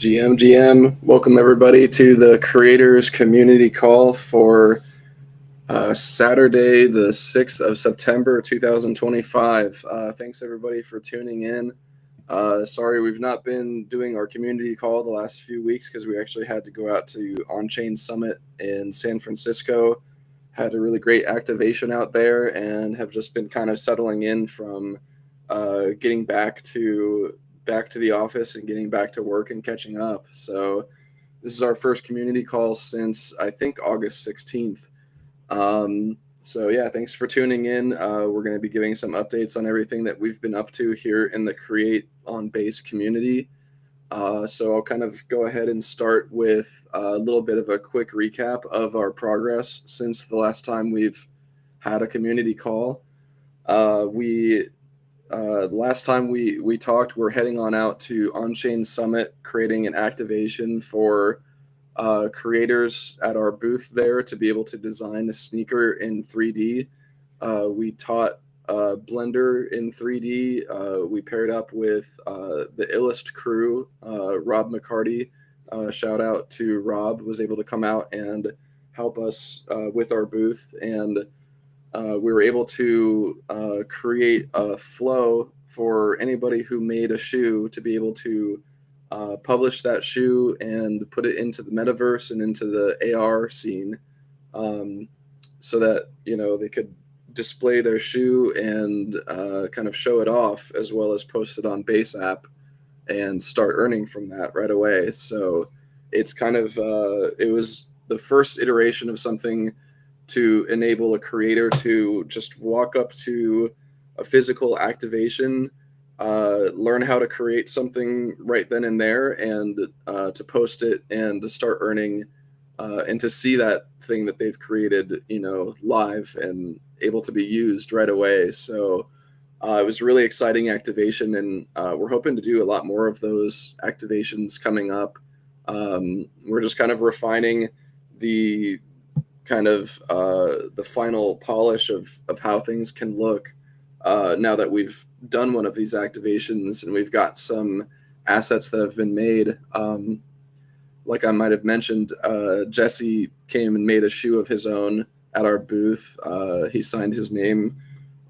GM, welcome everybody to the Creators Community Call for Saturday, the 6th of September, 2025. Thanks everybody for tuning in. Sorry we've not been doing our community call the last few weeks because we actually had to go out to On-Chain Summit in San Francisco. Had a really great activation out there and have just been kind of settling in from getting back to the office and getting back to work and catching up. So this is our first community call since I think August 16th. So yeah, thanks for tuning in. We're going to be giving some updates on everything that we've been up to here in the Create on Base community. So I'll kind of go ahead and start with a little bit of a quick recap of our progress since the last time we've had a community call. Last time we talked, we're heading on out to On-Chain Summit, creating an activation for creators at our booth there to be able to design a sneaker in 3D. We taught Blender in 3D. We paired up with the Illust crew. Rob McCarty, shout out to Rob, was able to come out and help us with our booth, and we were able to create a flow for anybody who made a shoe to be able to publish that shoe and put it into the metaverse and into the AR scene, so that they could display their shoe and kind of show it off, as well as post it on Base app and start earning from that right away. So it's kind of it was the first iteration of something to enable a creator to just walk up to a physical activation, learn how to create something right then and there, and to post it and to start earning, and to see that thing that they've created, live and able to be used right away. So it was a really exciting activation, and we're hoping to do a lot more of those activations coming up. We're just kind of refining the the final polish of how things can look now that we've done one of these activations and we've got some assets that have been made. Like I might have mentioned, Jesse came and made a shoe of his own at our booth. He signed his name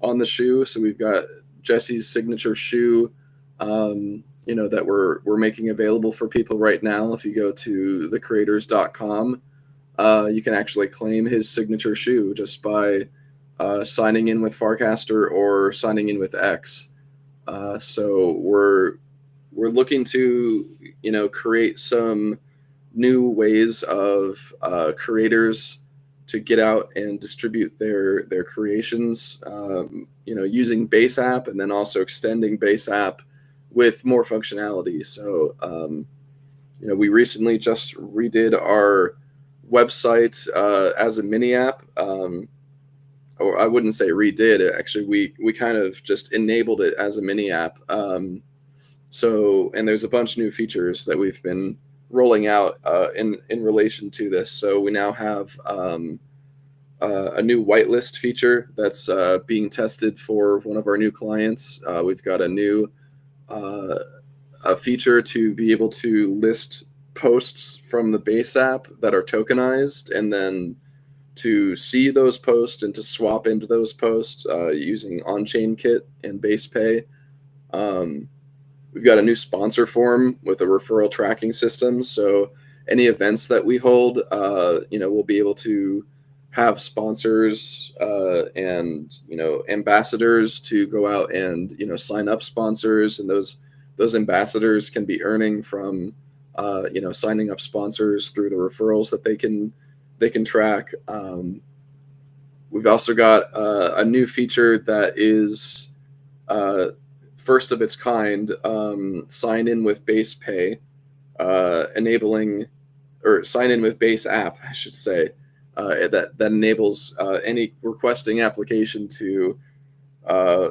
on the shoe, so we've got Jesse's signature shoe that we're making available for people right now. If you go to TheCreators.com, you can actually claim his signature shoe just by signing in with Farcaster or signing in with X. So we're looking to create some new ways of creators to get out and distribute their creations, using Base App and then also extending Base App with more functionality. So we recently just redid our website as a mini app. Or I wouldn't say redid it. Actually, we kind of just enabled it as a mini app. And there's a bunch of new features that we've been rolling out in relation to this. So we now have a new whitelist feature that's being tested for one of our new clients. We've got a new uh, a feature to be able to list posts from the base app that are tokenized, and then to see those posts and to swap into those posts using on-chain kit and base pay. Um, we've got a new sponsor form with a referral tracking system. So any events that we hold, we'll be able to have sponsors and ambassadors to go out and sign up sponsors, and those ambassadors can be earning from signing up sponsors through the referrals that they can track. We've also got a new feature that is uh, first of its kind, sign in with base pay, enabling, or sign in with base app, I should say, that enables any requesting application uh,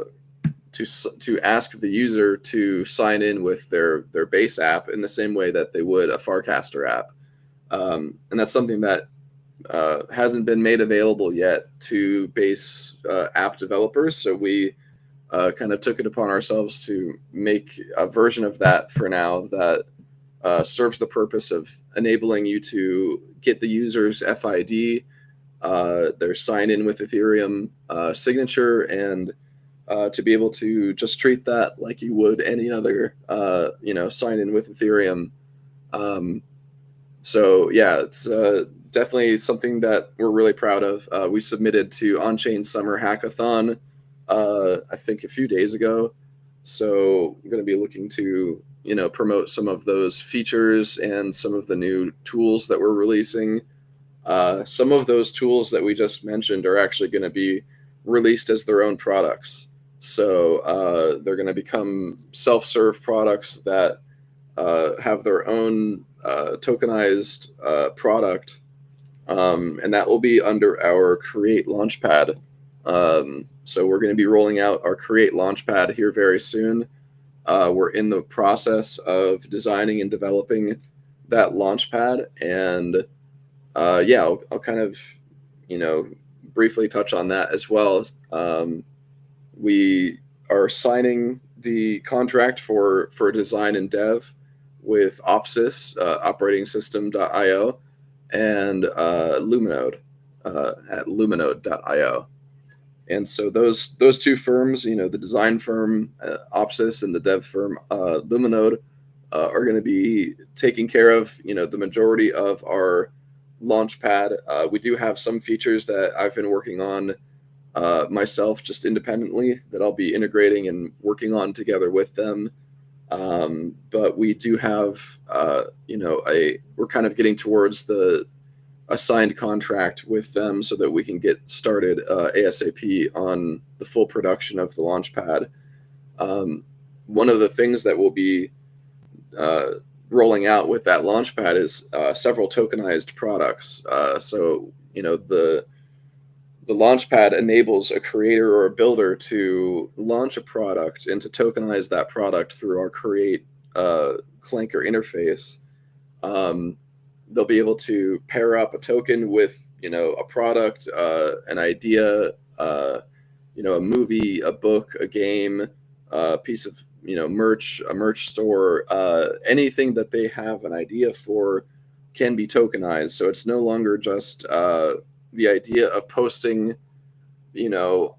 to ask the user to sign in with their base app in the same way that they would a Farcaster app. And that's something that hasn't been made available yet to base app developers. So we kind of took it upon ourselves to make a version of that for now that serves the purpose of enabling you to get the user's FID, their sign in with Ethereum signature, and to be able to just treat that like you would any other, sign in with Ethereum. Um, so yeah, it's definitely something that we're really proud of. We submitted to On-Chain Summer Hackathon, I think a few days ago. So I'm going to be looking to promote some of those features and some of the new tools that we're releasing. Some of those tools that we just mentioned are actually going to be released as their own products. So they're going to become self-serve products that have their own tokenized product, and that will be under our Create Launchpad. So we're going to be rolling out our Create Launchpad here very soon. We're in the process of designing and developing that Launchpad, and yeah, I'll kind of you know briefly touch on that as well. We are signing the contract for design and dev with Opsys, operating system.io, and Luminode at luminode.io. And so those two firms, the design firm Opsys and the dev firm Luminode, are going to be taking care of the majority of our launchpad. We do have some features that I've been working on myself just independently that I'll be integrating and working on together with them. But we do have, we're kind of getting towards the a signed contract with them so that we can get started ASAP on the full production of the Launchpad. One of the things that we'll be uh, rolling out with that Launchpad is several tokenized products. The Launchpad enables a creator or a builder to launch a product and to tokenize that product through our Create Clanker interface. Um, they'll be able to pair up a token with a product, an idea, a movie, a book, a game, a piece of merch, a merch store, anything that they have an idea for can be tokenized. So it's no longer just the idea of posting, you know,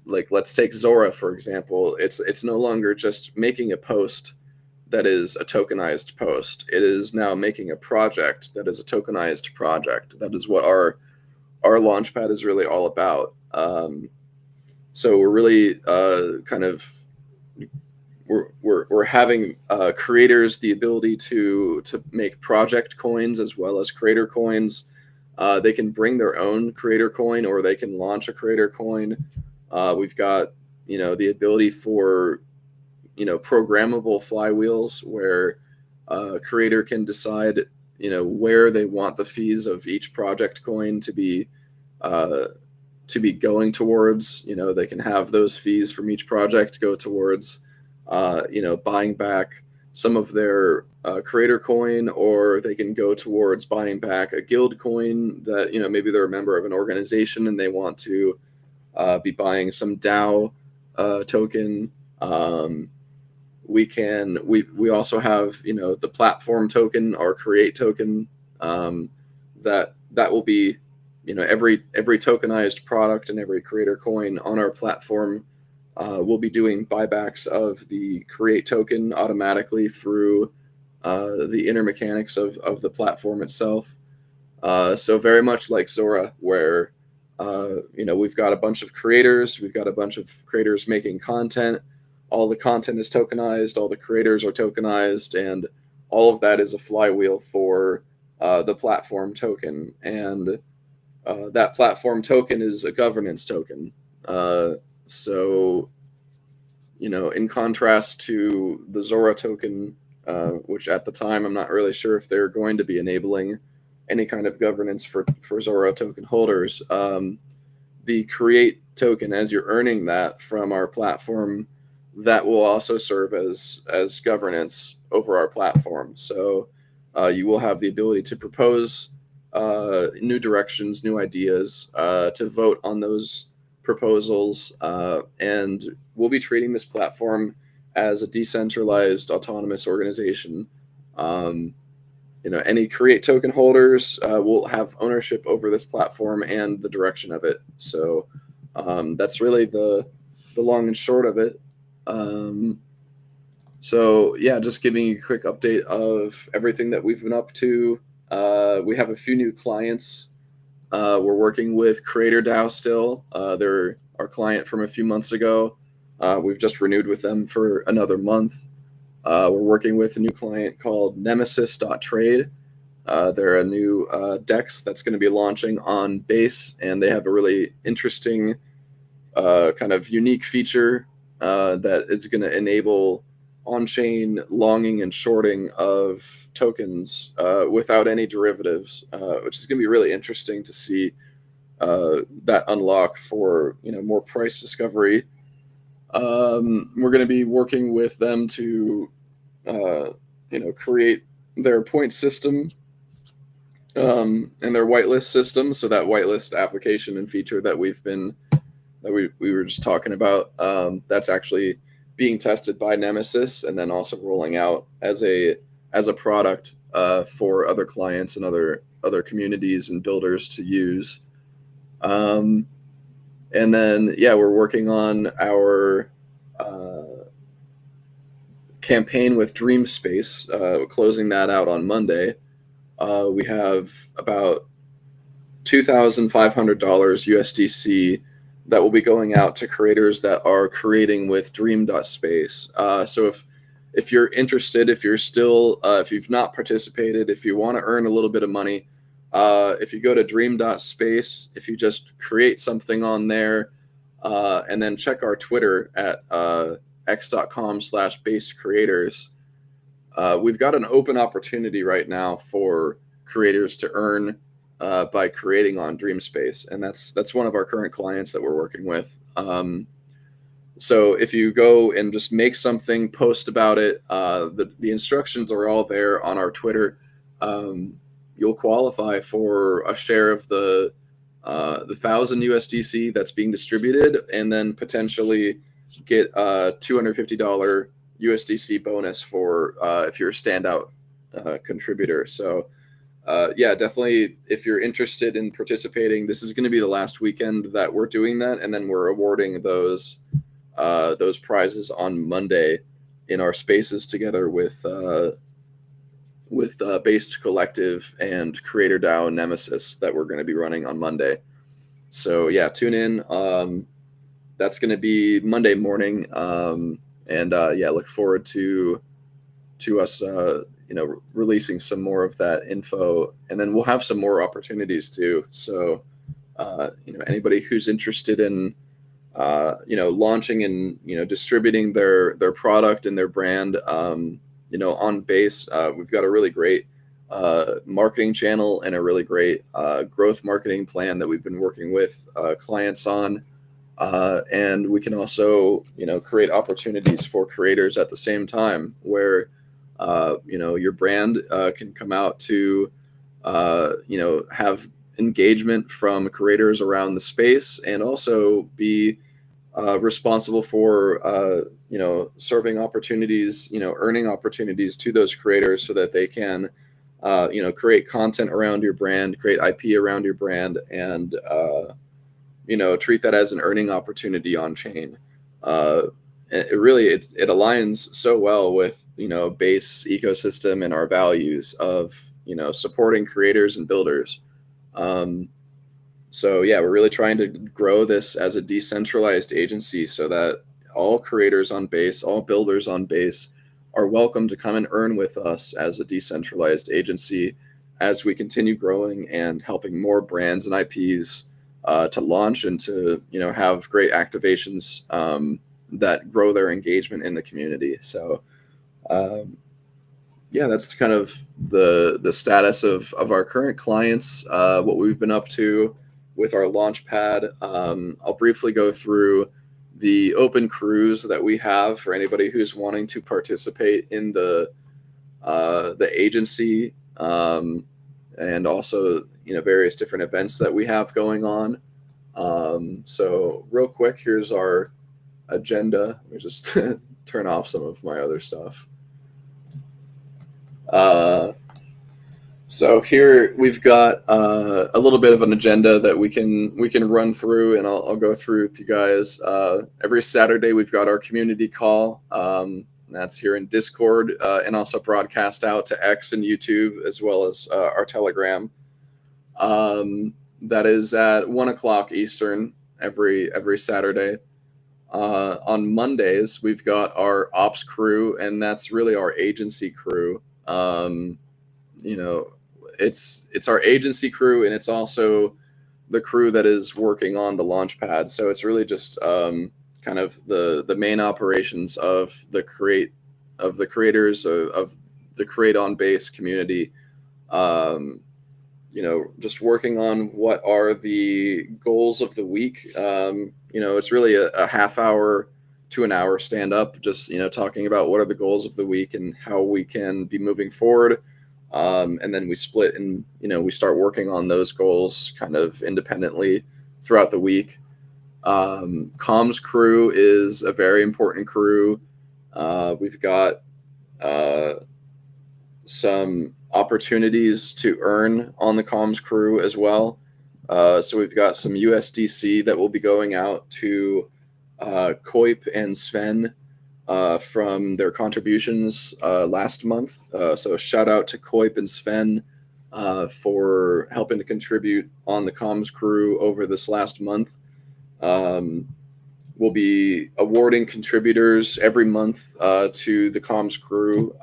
like let's take Zora for example. It's no longer just making a post that is a tokenized post. It is now making a project that is a tokenized project. That is what our launchpad is really all about. So we're really kind of we're having creators the ability to make project coins as well as creator coins. They can bring their own creator coin, or they can launch a creator coin. We've got the ability for programmable flywheels where a creator can decide where they want the fees of each project coin uh, to be going towards. They can have those fees from each project go towards buying back some of their creator coin, or they can go towards buying back a guild coin that maybe they're a member of an organization and they want to be buying some DAO token. We also have the platform token, our create token, that will be every tokenized product and every creator coin on our platform will be doing buybacks of the create token automatically through the inner mechanics of the platform itself. So very much like Zora, where we've got a bunch of creators, making content. All the content is tokenized, all the creators are tokenized, and all of that is a flywheel for the platform token. And that platform token is a governance token. So, in contrast to the Zora token, which at the time I'm not really sure if they're going to be enabling any kind of governance for Zora token holders. The create token, as you're earning that from our platform, that will also serve as governance over our platform. So you will have the ability to propose new directions, new ideas, to vote on those proposals, and we'll be treating this platform as a decentralized autonomous organization. Any create token holders will have ownership over this platform and the direction of it. So that's really the long and short of it. So yeah, just giving you a quick update of everything that we've been up to. We have a few new clients. We're working with Creator DAO still. They're our client from a few months ago. We've just renewed with them for another month. We're working with a new client called Nemesis.trade. They're a new DEX that's going to be launching on Base, and they have a really interesting kind of unique feature that it's going to enable on-chain longing and shorting of tokens without any derivatives, which is going to be really interesting to see that unlock for more price discovery. We're going to be working with them to create their point system and their whitelist system. So that whitelist application and feature that we were just talking about, that's actually being tested by Nemesis and then also rolling out as a product for other clients and other communities and builders to use. And then we're working on our campaign with Dreamspace, closing that out on Monday. We have about $2,500 USDC that will be going out to creators that are creating with Dream.space. So if you're interested, if you're still if you've not participated, if you want to earn a little bit of money, if you go to Dream.space, if you just create something on there, and then check our Twitter at x.com/based-creators. We've got an open opportunity right now for creators to earn by creating on Dreamspace, and that's one of our current clients that we're working with. So if you go and just make something, post about it, the instructions are all there on our Twitter. You'll qualify for a share of the 1,000 USDC that's being distributed, and then potentially get a $250 USDC bonus for if you're a standout contributor. So definitely, if you're interested in participating, this is going to be the last weekend that we're doing that, and then we're awarding those prizes on Monday in our spaces together with Based Collective and Creator DAO Nemesis that we're going to be running on Monday. So yeah, tune in. That's going to be Monday morning, and yeah, look forward to us, releasing some more of that info, and then we'll have some more opportunities too. So, anybody who's interested in, launching and distributing their product and their brand, on Base, we've got a really great marketing channel and a really great growth marketing plan that we've been working with clients on. And we can also, create opportunities for creators at the same time where, your brand can come out to, have engagement from creators around the space, and also be responsible for, serving opportunities, earning opportunities to those creators so that they can, create content around your brand, create IP around your brand, and, treat that as an earning opportunity on chain. It aligns so well with Base ecosystem and our values of supporting creators and builders. So yeah, we're really trying to grow this as a decentralized agency so that all creators on Base, all builders on Base, are welcome to come and earn with us as a decentralized agency as we continue growing and helping more brands and IPs to launch and to have great activations that grow their engagement in the community. So yeah, that's kind of the status of our current clients, what we've been up to with our launch pad. I'll briefly go through the open crews that we have for anybody who's wanting to participate in the agency, and also various different events that we have going on. So real quick, here's our agenda. Let me just turn off some of my other stuff. So here we've got a little bit of an agenda that we can run through, and I'll go through with you guys. Every Saturday we've got our community call. That's here in Discord, and also broadcast out to X and YouTube, as well as our Telegram. That is at 1:00 Eastern every Saturday. On Mondays we've got our ops crew, and that's really our agency crew. It's our agency crew, and it's also the crew that is working on the launch pad. So it's really just kind of the main operations of the creators of the Create on Base community. Just working on what are the goals of the week. It's really a half hour to an hour stand up, just talking about what are the goals of the week and how we can be moving forward. And then we split and we start working on those goals kind of independently throughout the week. Comms crew is a very important crew. We've got some opportunities to earn on the comms crew as well. So we've got some USDC that will be going out to Koip and Sven from their contributions last month. So shout out to Koip and Sven for helping to contribute on the comms crew over this last month. We'll be awarding contributors every month to the comms crew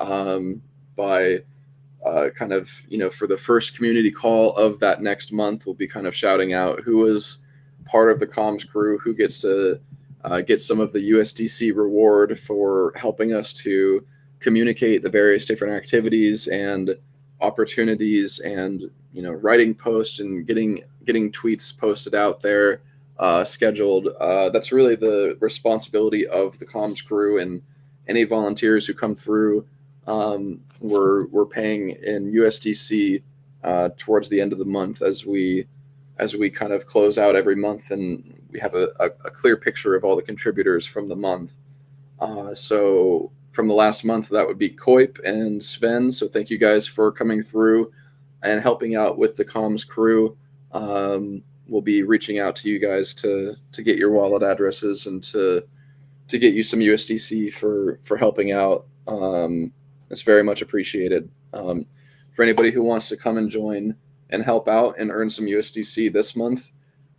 by kind of, for the first community call of that next month, we'll be kind of shouting out who was part of the comms crew, who gets to get some of the USDC reward for helping us to communicate the various different activities and opportunities, and writing posts and getting tweets posted out there, scheduled. That's really the responsibility of the comms crew, and any volunteers who come through. We're paying in USDC towards the end of the month as we kind of close out every month, and we have a clear picture of all the contributors from the month. So from the last month, that would be Koip and Sven. So thank you guys for coming through and helping out with the comms crew. We'll be reaching out to you guys to get your wallet addresses and to get you some USDC for helping out. It's very much appreciated. For anybody who wants to come and join and help out and earn some USDC this month,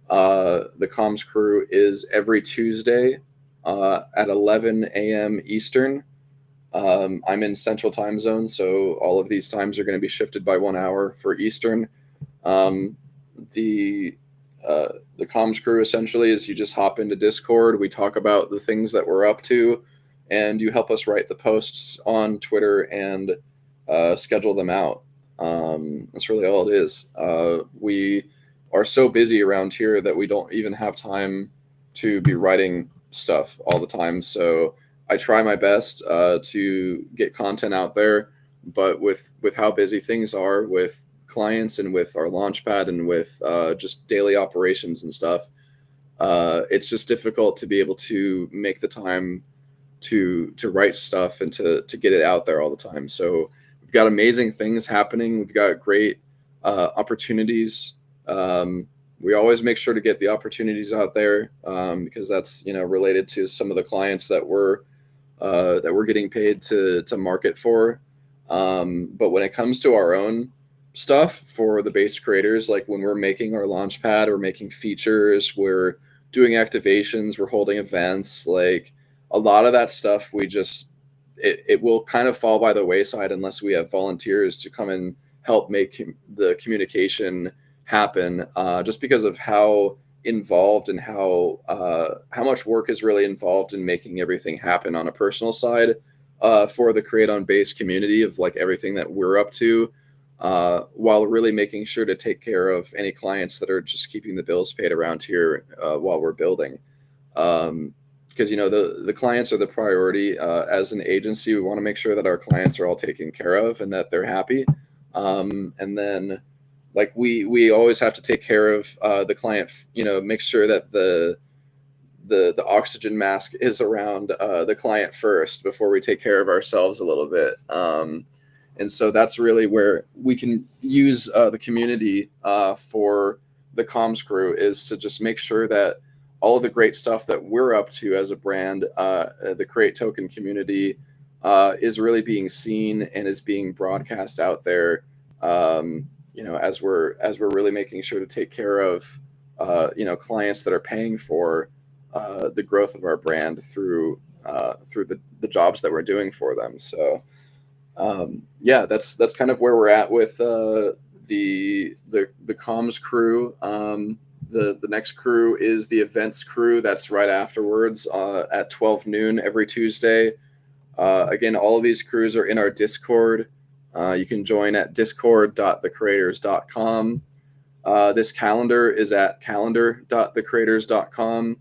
the comms crew is every Tuesday at 11 a.m. Eastern. I'm in Central Time Zone, so all of these times are going to be shifted by 1 hour for Eastern. Um, the the comms crew essentially is you just hop into Discord. We talk about the things that we're up to, and you help us write the posts on Twitter and schedule them out. That's really all it is. We are so busy around here that we don't even have time to be writing stuff all the time. So I try my best to get content out there, but with how busy things are with clients and with our launchpad and with just daily operations and stuff, it's just difficult to be able to make the time to write stuff and to get it out there all the time. So we've got amazing things happening. We've got great opportunities. We always make sure to get the opportunities out there because that's related to some of the clients that we're getting paid to market for. But when it comes to our own stuff for the base creators, like when we're making our launch pad, we're making features, we're doing activations, we're holding events, like a lot of that stuff, it will kind of fall by the wayside unless we have volunteers to come and help make the communication happen, just because of how involved and how much work is really involved in making everything happen on a personal side for the Create on Base community of like everything that we're up to, while really making sure to take care of any clients that are just keeping the bills paid around here while we're building. Because the clients are the priority. As an agency, we want to make sure that our clients are all taken care of and that they're happy. And then like we always have to take care of the client, make sure that the oxygen mask is around the client first before we take care of ourselves a little bit. And so that's really where we can use the community for the comms crew, is to just make sure that all of the great stuff that we're up to as a brand, the Create Token community, is really being seen and is being broadcast out there. As we're really making sure to take care of clients that are paying for the growth of our brand through the jobs that we're doing for them. So yeah, that's kind of where we're at with the comms crew. The next crew is the events crew. That's right afterwards at 12 noon every Tuesday. Again, all of these crews are in our Discord. You can join at discord.thecreators.com. This calendar is at calendar.thecreators.com.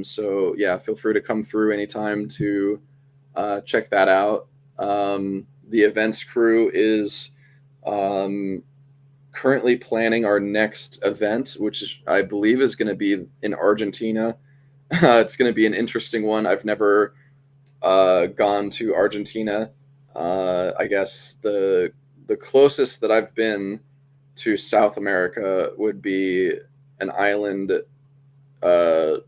So yeah, feel free to come through anytime to check that out. The events crew is currently planning our next event, which I believe is going to be in Argentina. It's going to be an interesting one. I've never gone to Argentina. I guess the closest that I've been to South America would be an island, the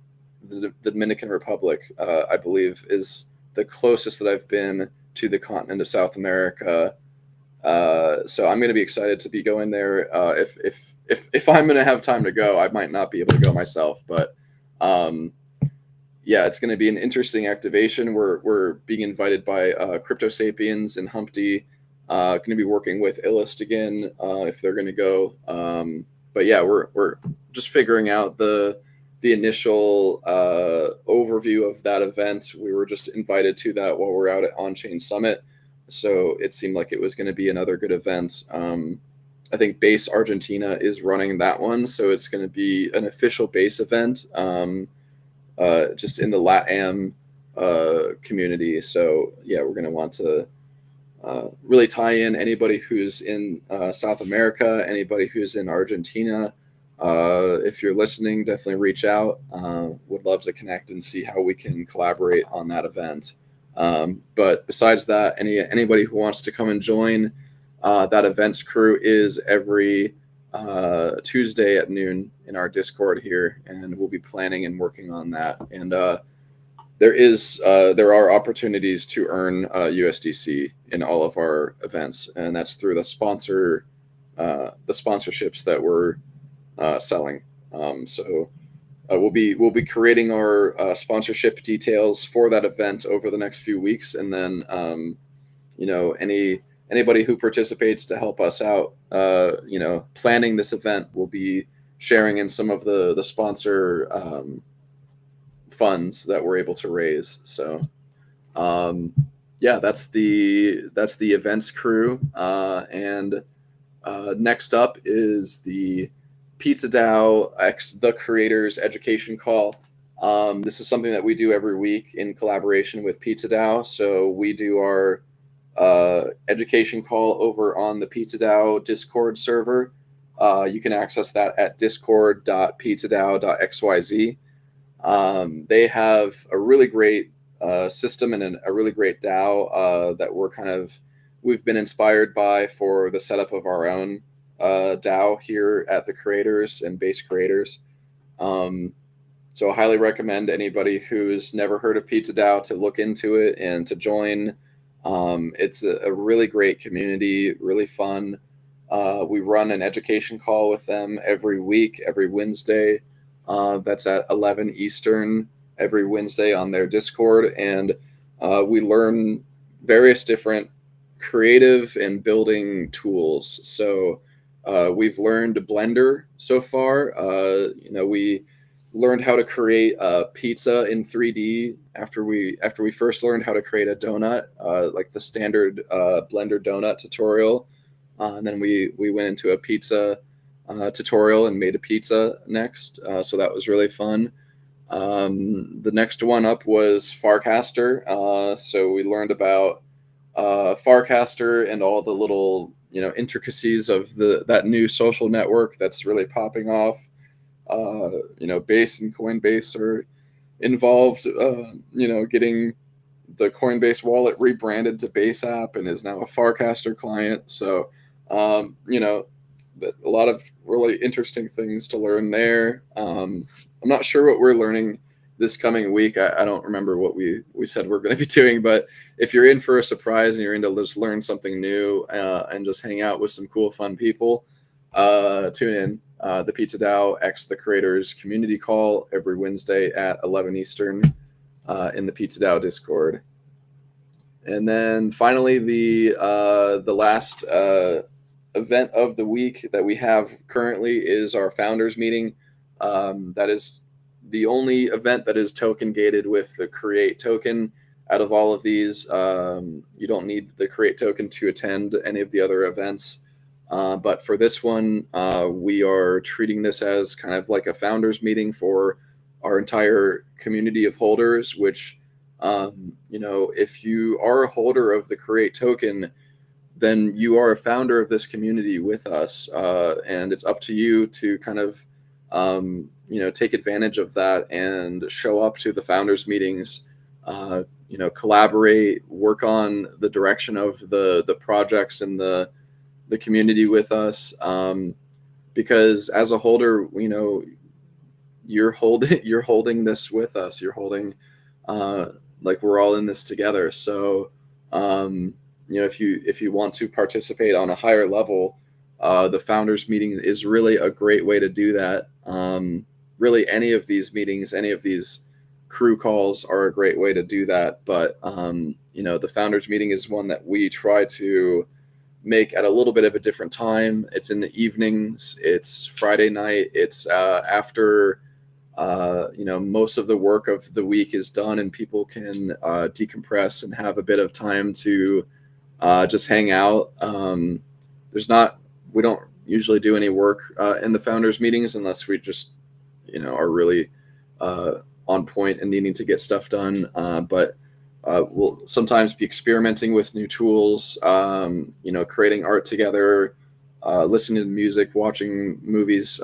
Dominican Republic, I believe, is the closest that I've been to the continent of South America. So I'm going to be excited to be going there. If I'm going to have time to go, I might not be able to go myself, but yeah, it's going to be an interesting activation. We're being invited by Crypto Sapiens and Humpty. Going to be working with Illust again if they're going to go. But yeah, we're just figuring out the initial overview of that event. We were just invited to that while we're out at On-Chain Summit, so it seemed like it was going to be another good event. I think Base Argentina is running that one, so it's going to be an official Base event. Just in the LATAM community. So yeah, we're going to want to really tie in anybody who's in South America, anybody who's in Argentina. If you're listening, definitely reach out. Would love to connect and see how we can collaborate on that event. But besides that, anybody who wants to come and join that events crew is every Tuesday at noon in our Discord here, and we'll be planning and working on that. And there are opportunities to earn USDC in all of our events, and that's through the sponsorships that we're selling. So we'll be creating our sponsorship details for that event over the next few weeks, and then anybody who participates to help us out, planning this event will be sharing in some of the sponsor funds that we're able to raise. So um, yeah, that's the events crew, and next up is the Pizza DAO X The Creators education call. This is something that we do every week in collaboration with Pizza DAO. So we do our education call over on the Pizza DAO Discord server. You can access that at discord.pizzadao.xyz. They have a really great system and a really great DAO that we've been inspired by for the setup of our own DAO here at the Creators and Base Creators. So I highly recommend anybody who's never heard of Pizza DAO to look into it and to join. It's a really great community, really fun. We run an education call with them every week, every Wednesday. That's at 11 Eastern every Wednesday on their Discord. And we learn various different creative and building tools. So we've learned Blender so far. We learned how to create a pizza in 3D after we first learned how to create a donut, like the standard Blender donut tutorial. And then we went into a pizza tutorial and made a pizza next. So that was really fun. The next one up was Farcaster. So we learned about Farcaster and all the little intricacies of that new social network that's really popping off. Base and Coinbase are involved. Getting the Coinbase wallet rebranded to Base app and is now a Farcaster client. So, a lot of really interesting things to learn there. I'm not sure what we're learning this coming week. I don't remember what we said we're going to be doing, but if you're in for a surprise and you're into just learn something new and just hang out with some cool, fun people, tune in. The Pizza DAO X The Creators community call every Wednesday at 11 Eastern in the Pizza DAO Discord. And then finally, the last event of the week that we have currently is our founders meeting. That is the only event that is token gated with the Create token. Out of all of these, you don't need the Create token to attend any of the other events. But for this one, we are treating this as kind of like a founders meeting for our entire community of holders, which, if you are a holder of the Create token, then you are a founder of this community with us. And it's up to you to kind of, take advantage of that and show up to the founders meetings, collaborate, work on the direction of the projects and the community with us, because as a holder, you're holding this with us. You're holding like we're all in this together. So if you want to participate on a higher level, the founders meeting is really a great way to do that. Really, any of these meetings, any of these crew calls are a great way to do that. But the founders meeting is one that we try to make at a little bit of a different time. It's in the evenings. It's Friday night. It's after most of the work of the week is done, and people can decompress and have a bit of time to just hang out. We don't usually do any work in the founders meetings unless we just are really on point and needing to get stuff done. But we'll sometimes be experimenting with new tools, creating art together, listening to music, watching movies,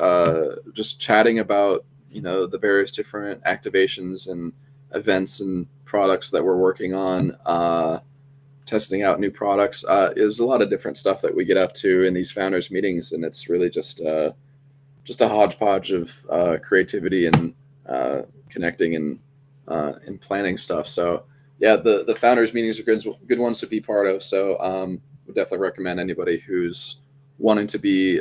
just chatting about, the various different activations and events and products that we're working on, testing out new products. There's a lot of different stuff that we get up to in these founders meetings, and it's really just a hodgepodge of creativity and connecting and in planning stuff. So yeah, the founders meetings are good ones to be part of. So would definitely recommend anybody who's wanting to be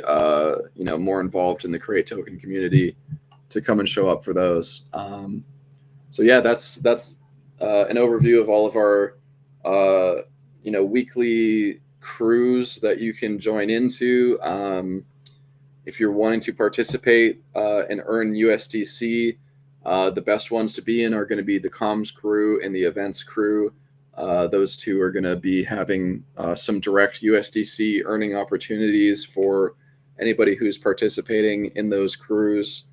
more involved in the Create Token community to come and show up for those. So yeah, that's an overview of all of our weekly crews that you can join into. If you're wanting to participate and earn USDC, the best ones to be in are going to be the comms crew and the events crew. Those two are going to be having some direct USDC earning opportunities for anybody who's participating in those crews.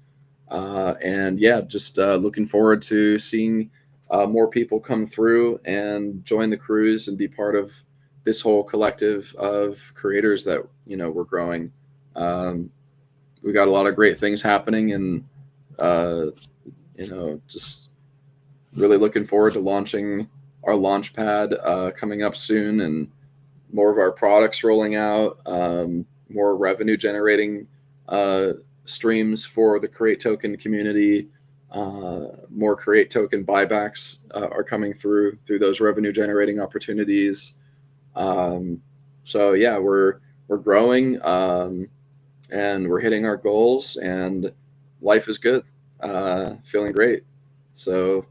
And yeah, just looking forward to seeing more people come through and join the crews and be part of this whole collective of creators that we're growing. We got a lot of great things happening, and just really looking forward to launching our launch pad coming up soon, and more of our products rolling out, more revenue generating streams for the Create Token community. More Create Token buybacks are coming through those revenue generating opportunities. So yeah, we're growing, and we're hitting our goals, and life is good. Feeling great. So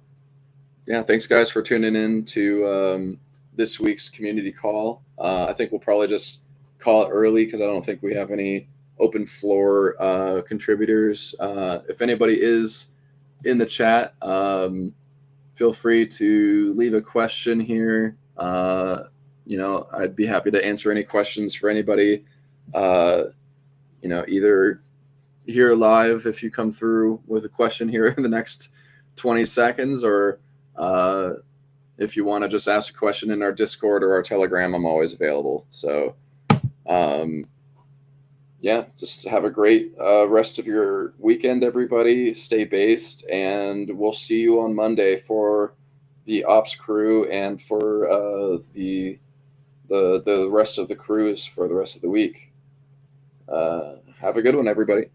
yeah, thanks guys for tuning in to this week's community call. I think we'll probably just call it early because I don't think we have any open floor contributors. If anybody is in the chat, feel free to leave a question here. I'd be happy to answer any questions for anybody. Either here live if you come through with a question here in the next 20 seconds, or if you want to just ask a question in our Discord or our Telegram, I'm always available. So yeah, just have a great rest of your weekend, everybody. Stay based, and we'll see you on Monday for the ops crew and for the rest of the crews for the rest of the week. Have a good one, everybody.